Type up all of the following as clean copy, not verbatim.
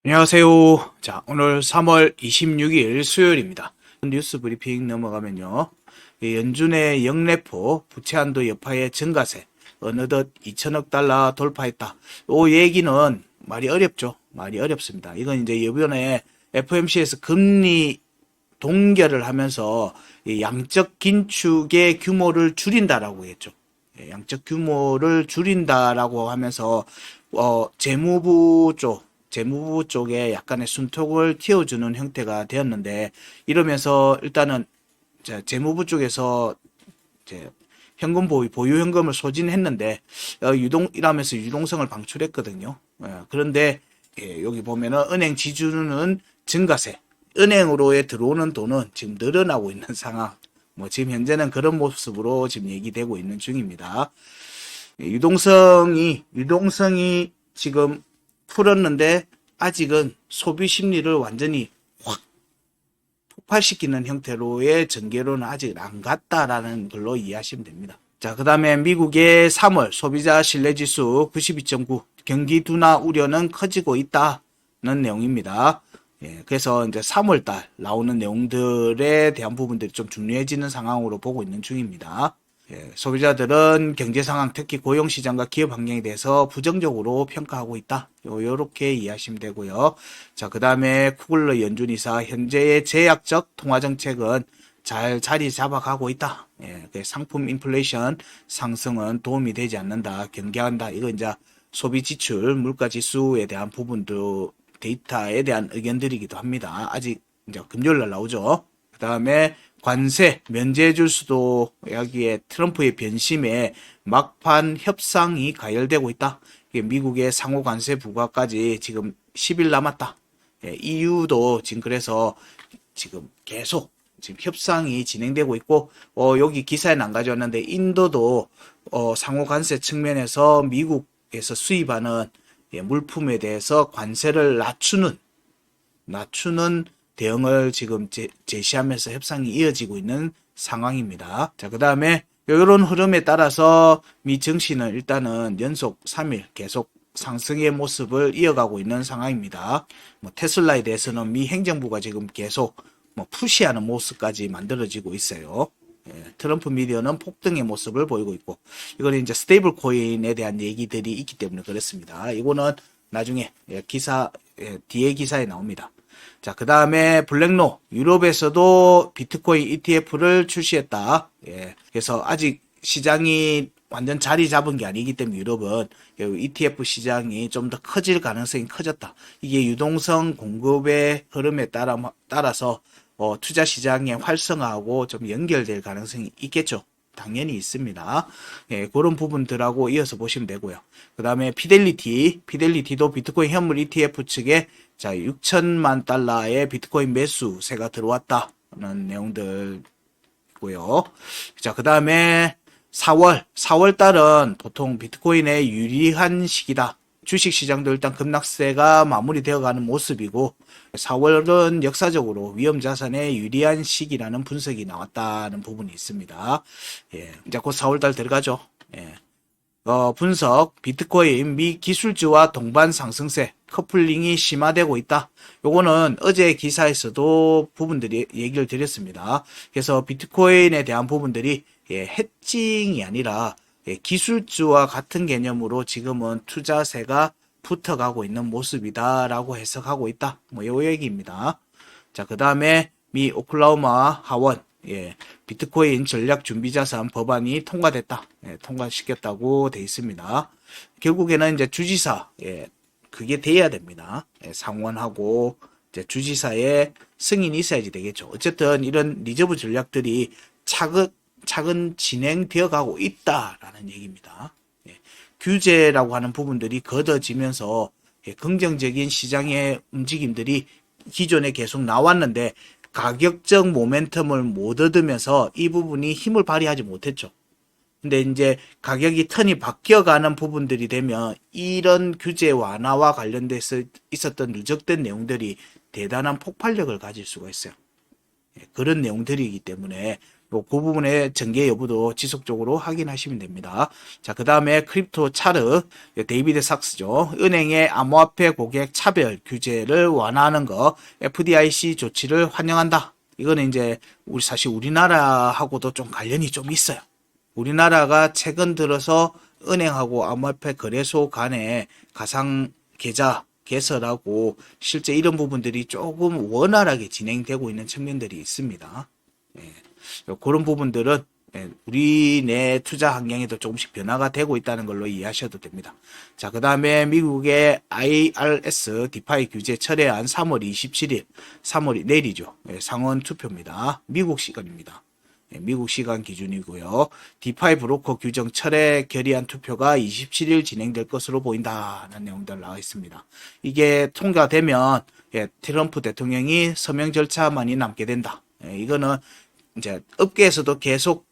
안녕하세요. 자, 오늘 3월 26일 수요일입니다. 뉴스 브리핑 넘어가면요. 연준의 영래포 부채한도 여파의 증가세 어느덧 2천억 달러 돌파했다. 이 얘기는 말이 어렵죠. 말이 어렵습니다. 이건 이제 이번에 FOMC에서 금리 동결을 하면서 이 양적 긴축의 규모를 줄인다라고 했죠. 양적 규모를 줄인다라고 하면서 재무부 쪽에 약간의 순통을 틔워주는 형태가 되었는데, 이러면서 일단은 재무부 쪽에서 이제 현금 보유 현금을 소진했는데 이라면서 유동성을 방출했거든요. 그런데 여기 보면은 은행 지주는 증가세, 은행으로의 들어오는 돈은 지금 늘어나고 있는 상황. 지금 현재는 그런 모습으로 지금 얘기되고 있는 중입니다. 유동성이 지금 풀었는데 아직은 소비 심리를 완전히 확 폭발시키는 형태로의 전개로는 아직 안 갔다라는 걸로 이해하시면 됩니다. 자, 그 다음에 미국의 3월 소비자 신뢰지수 92.9, 경기 둔화 우려는 커지고 있다는 내용입니다. 그래서 이제 3월달 나오는 내용들에 대한 부분들이 좀 중요해지는 상황으로 보고 있는 중입니다. 소비자들은 경제 상황, 특히 고용 시장과 기업 환경에 대해서 부정적으로 평가하고 있다. 요렇게 이해하시면 되고요. 자, 그 다음에 쿠글러 연준이사 현재의 제약적 통화 정책은 잘 자리 잡아가고 있다. 상품 인플레이션 상승은 도움이 되지 않는다. 경계한다. 이거 이제 소비 지출, 물가 지수에 대한 부분도 데이터에 대한 의견들이기도 합니다. 아직 이제 금요일 날 나오죠. 그 다음에 관세 면제해 줄 수도, 여기에 트럼프의 변심에 막판 협상이 가열되고 있다. 미국의 상호 관세 부과까지 지금 10일 남았다. EU도 지금 그래서 지금 계속 지금 협상이 진행되고 있고, 여기 기사에는 안 가져왔는데 인도도 상호 관세 측면에서 미국에서 수입하는 물품에 대해서 관세를 낮추는 대응을 지금 제시하면서 협상이 이어지고 있는 상황입니다. 자, 그 다음에 이런 흐름에 따라서 미 증시는 일단은 연속 3일 계속 상승의 모습을 이어가고 있는 상황입니다. 테슬라에 대해서는 미 행정부가 지금 계속 푸시하는 모습까지 만들어지고 있어요. 트럼프 미디어는 폭등의 모습을 보이고 있고, 이거는 이제 스테이블 코인에 대한 얘기들이 있기 때문에 그렇습니다. 이거는 나중에 뒤에 기사에 나옵니다. 자, 그 다음에 블랙로, 유럽에서도 비트코인 ETF를 출시했다. 그래서 아직 시장이 완전 자리 잡은 게 아니기 때문에 유럽은 ETF 시장이 좀 더 커질 가능성이 커졌다. 이게 유동성 공급의 흐름에 따라서 투자 시장의 활성화하고 좀 연결될 가능성이 있겠죠. 당연히 있습니다. 그런 부분들하고 이어서 보시면 되고요. 그 다음에 피델리티도 비트코인 현물 ETF 측에 6천만 달러의 비트코인 매수세가 들어왔다는 내용들이고요. 자, 그 다음에 4월 달은 보통 비트코인의 유리한 시기다. 주식 시장도 일단 급락세가 마무리되어가는 모습이고, 4월은 역사적으로 위험자산에 유리한 시기라는 분석이 나왔다는 부분이 있습니다. 이제 곧 4월달 들어가죠. 분석, 비트코인 미 기술주와 동반 상승세, 커플링이 심화되고 있다. 요거는 어제 기사에서도 부분들이 얘기를 드렸습니다. 그래서 비트코인에 대한 부분들이 해칭이 아니라 기술주와 같은 개념으로 지금은 투자세가 붙어가고 있는 모습이다라고 해석하고 있다. 요 얘기입니다. 자, 그 다음에 미 오클라호마 하원 비트코인 전략준비자산 법안이 통과됐다. 통과시켰다고 돼 있습니다. 결국에는 이제 주지사 그게 돼야 됩니다. 상원하고 이제 주지사의 승인이 있어야지 되겠죠. 어쨌든 이런 리저브 전략들이 차근 진행되어 가고 있다라는 얘기입니다. 규제라고 하는 부분들이 걷어지면서 긍정적인 시장의 움직임들이 기존에 계속 나왔는데 가격적 모멘텀을 못 얻으면서 이 부분이 힘을 발휘하지 못했죠. 근데 이제 가격이 턴이 바뀌어가는 부분들이 되면 이런 규제 완화와 관련돼서 있었던 누적된 내용들이 대단한 폭발력을 가질 수가 있어요. 그런 내용들이기 때문에 그 부분의 전개 여부도 지속적으로 확인하시면 됩니다. 자, 그 다음에 크립토 차르, 데이비드 삭스죠. 은행의 암호화폐 고객 차별 규제를 완화하는 거, FDIC 조치를 환영한다. 이거는 이제 사실 우리나라하고도 좀 관련이 좀 있어요. 우리나라가 최근 들어서 은행하고 암호화폐 거래소 간에 가상 계좌 개설하고 실제 이런 부분들이 조금 원활하게 진행되고 있는 측면들이 있습니다. 예, 그런 부분들은 우리 내 투자 환경에도 조금씩 변화가 되고 있다는 걸로 이해하셔도 됩니다. 자, 그 다음에 미국의 IRS 디파이 규제 철회안 3월 27일, 3월이 내일이죠. 상원 투표입니다. 미국 시간입니다. 미국 시간 기준이고요. 디파이 브로커 규정 철회 결의안 투표가 27일 진행될 것으로 보인다는 내용들 나와 있습니다. 이게 통과되면 트럼프 대통령이 서명 절차만이 남게 된다. 이거는 이제 업계에서도 계속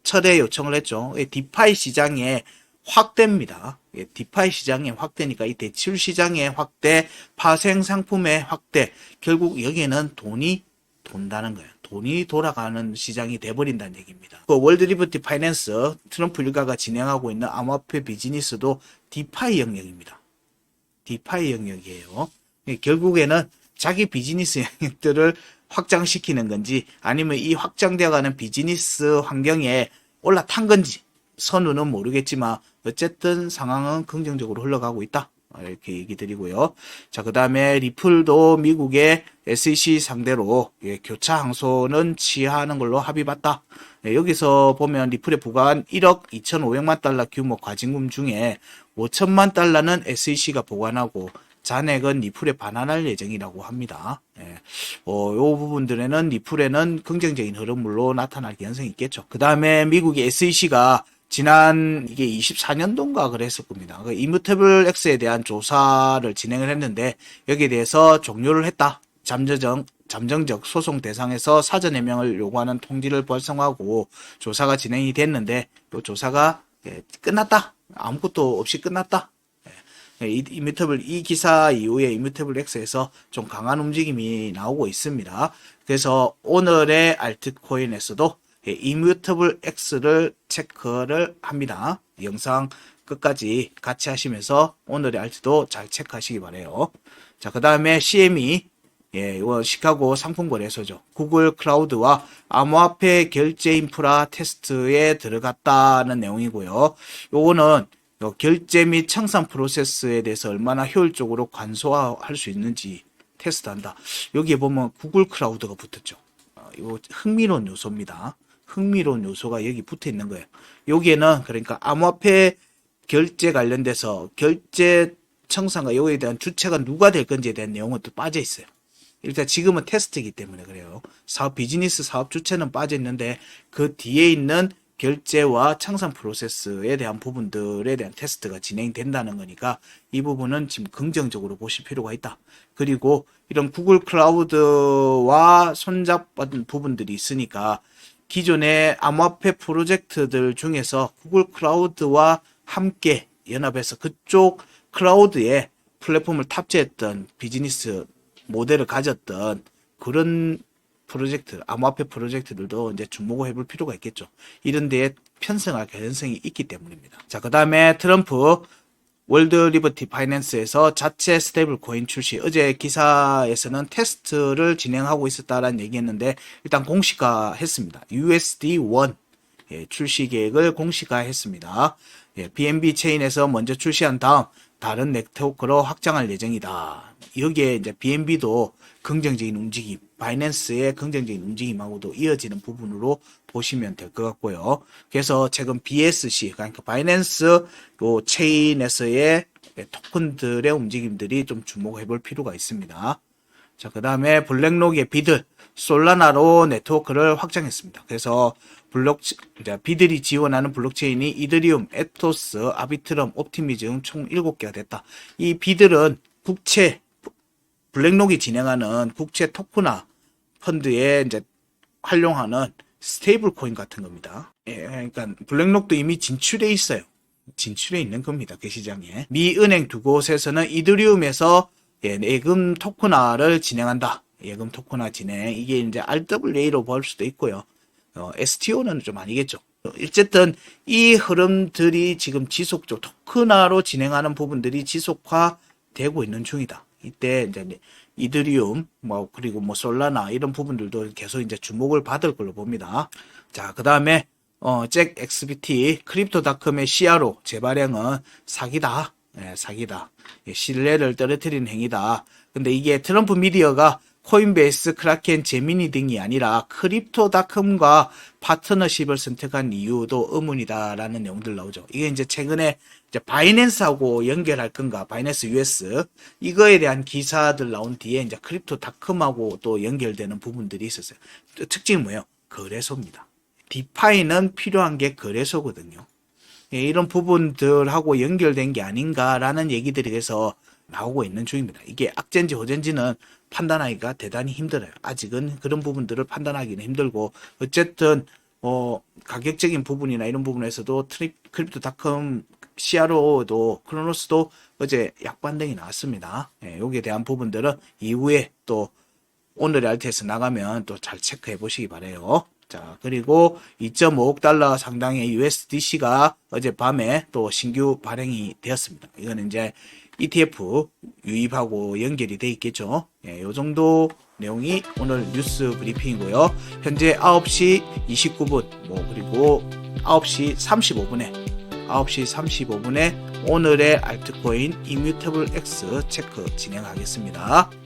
철회 요청을 했죠. 디파이 시장의 확대입니다. 디파이 시장의 확대니까 이 대출 시장의 확대, 파생 상품의 확대, 결국 여기에는 돈이 돈다는 거예요. 돈이 돌아가는 시장이 돼버린다는 얘기입니다. 그 월드 리버티 파이낸스 트럼프 일가가 진행하고 있는 암호화폐 비즈니스도 디파이 영역입니다. 디파이 영역이에요. 결국에는 자기 비즈니스 영역들을 확장시키는 건지 아니면 이 확장되어가는 비즈니스 환경에 올라탄 건지 선우는 모르겠지만 어쨌든 상황은 긍정적으로 흘러가고 있다. 이렇게 얘기 드리고요. 자, 그 다음에 리플도 미국의 SEC 상대로 교차 항소는 취하하는 걸로 합의봤다. 여기서 보면 리플에 부과한 1억 2,500만 달러 규모 과징금 중에 5천만 달러는 SEC가 보관하고 잔액은 리플에 반환할 예정이라고 합니다. 요 부분들에는 리플에는 긍정적인 흐름으로 나타날 가능성이 있겠죠. 그 다음에 미국의 SEC가 지난 이게 24년도인가 그랬을 겁니다. 이뮤테이블 X에 대한 조사를 진행을 했는데 여기에 대해서 종료를 했다. 잠정적 소송 대상에서 사전 해명을 요구하는 통지를 발송하고 조사가 진행이 됐는데 이 조사가 끝났다. 아무것도 없이 끝났다. 이 기사 이후에 이뮤테이블 X에서 좀 강한 움직임이 나오고 있습니다. 그래서 오늘의 알트코인에서도 이뮤테이블 X를 체크를 합니다. 영상 끝까지 같이 하시면서 오늘의 알트도 잘 체크하시기 바래요. 자, 그 다음에 CME, 이거 시카고 상품거래소죠. 구글 클라우드와 암호화폐 결제 인프라 테스트에 들어갔다는 내용이고요. 요거는 결제 및 청산 프로세스에 대해서 얼마나 효율적으로 간소화할 수 있는지 테스트한다. 여기에 보면 구글 클라우드가 붙었죠. 이거 흥미로운 요소입니다. 흥미로운 요소가 여기 붙어 있는 거예요. 여기에는 그러니까 암호화폐 결제 관련돼서 결제 청산과 여기에 대한 주체가 누가 될 건지에 대한 내용은 또 빠져 있어요. 일단 지금은 테스트이기 때문에 그래요. 비즈니스 사업 주체는 빠져 있는데 그 뒤에 있는 결제와 청산 프로세스에 대한 부분들에 대한 테스트가 진행된다는 거니까 이 부분은 지금 긍정적으로 보실 필요가 있다. 그리고 이런 구글 클라우드와 손잡은 부분들이 있으니까 기존의 암호화폐 프로젝트들 중에서 구글 클라우드와 함께 연합해서 그쪽 클라우드에 플랫폼을 탑재했던 비즈니스 모델을 가졌던 그런 프로젝트, 암호화폐 프로젝트들도 이제 주목을 해볼 필요가 있겠죠. 이런 데에 편성할 가능성이 있기 때문입니다. 자, 그 다음에 트럼프 월드 리버티 파이낸스에서 자체 스테이블 코인 출시. 어제 기사에서는 테스트를 진행하고 있었다라는 얘기했는데 일단 공식화했습니다. USD1 출시 계획을 공식화했습니다. BNB 체인에서 먼저 출시한 다음 다른 네트워크로 확장할 예정이다. 여기에 이제 BNB도 긍정적인 움직임, 바이낸스의 긍정적인 움직임하고도 이어지는 부분으로 보시면 될 것 같고요. 그래서 최근 BSC, 그러니까 바이낸스 요 체인에서의 토큰들의 움직임들이 좀 주목해 볼 필요가 있습니다. 자, 그 다음에 블랙록의 비들, 솔라나로 네트워크를 확장했습니다. 그래서 비들이 지원하는 블록체인이 이더리움, 에토스, 아비트럼, 옵티미즘 총 7개가 됐다. 이 비들은 블랙록이 진행하는 국채 토크나 펀드에 이제 활용하는 스테이블 코인 같은 겁니다. 그러니까 블랙록도 이미 진출해 있어요. 진출해 있는 겁니다. 그 시장에. 미 은행 두 곳에서는 이더리움에서 예금 토크나를 진행한다. 예금 토크나 진행. 이게 이제 RWA로 볼 수도 있고요. STO는 좀 아니겠죠. 어쨌든 이 흐름들이 지금 지속적 토큰화로 진행하는 부분들이 지속화되고 있는 중이다. 이때 이제 이더리움 그리고 솔라나 이런 부분들도 계속 이제 주목을 받을 걸로 봅니다. 자, 그다음에 잭 XBT 크립토닷컴의 CRO 재발행은 사기다. 사기다. 신뢰를 떨어뜨리는 행위다. 근데 이게 트럼프 미디어가 코인베이스, 크라켄, 제미니 등이 아니라 크립토닷컴과 파트너십을 선택한 이유도 의문이다라는 내용들 나오죠. 이게 이제 최근에 이제 바이낸스하고 연결할 건가, 바이낸스 US 이거에 대한 기사들 나온 뒤에 이제 크립토닷컴하고 또 연결되는 부분들이 있었어요. 특징이 뭐예요? 거래소입니다. 디파이는 필요한 게 거래소거든요. 이런 부분들하고 연결된 게 아닌가라는 얘기들이 그래서 나오고 있는 중입니다. 이게 악재인지 호재인지는 판단하기가 대단히 힘들어요. 아직은 그런 부분들을 판단하기는 힘들고 어쨌든 가격적인 부분이나 이런 부분에서도 크립토닷컴 CRO도 크로노스도 어제 약반등이 나왔습니다. 여기에 대한 부분들은 이후에 또 오늘의 알트에서 나가면 또 잘 체크해 보시기 바래요. 자, 그리고 2.5억 달러 상당의 USDC가 어젯밤에 또 신규 발행이 되었습니다. 이거는 이제 ETF 유입하고 연결이 돼 있겠죠. 요 정도 내용이 오늘 뉴스 브리핑이고요. 현재 9시 29분, 그리고 9시 35분에 오늘의 알트코인 이뮤터블 X 체크 진행하겠습니다.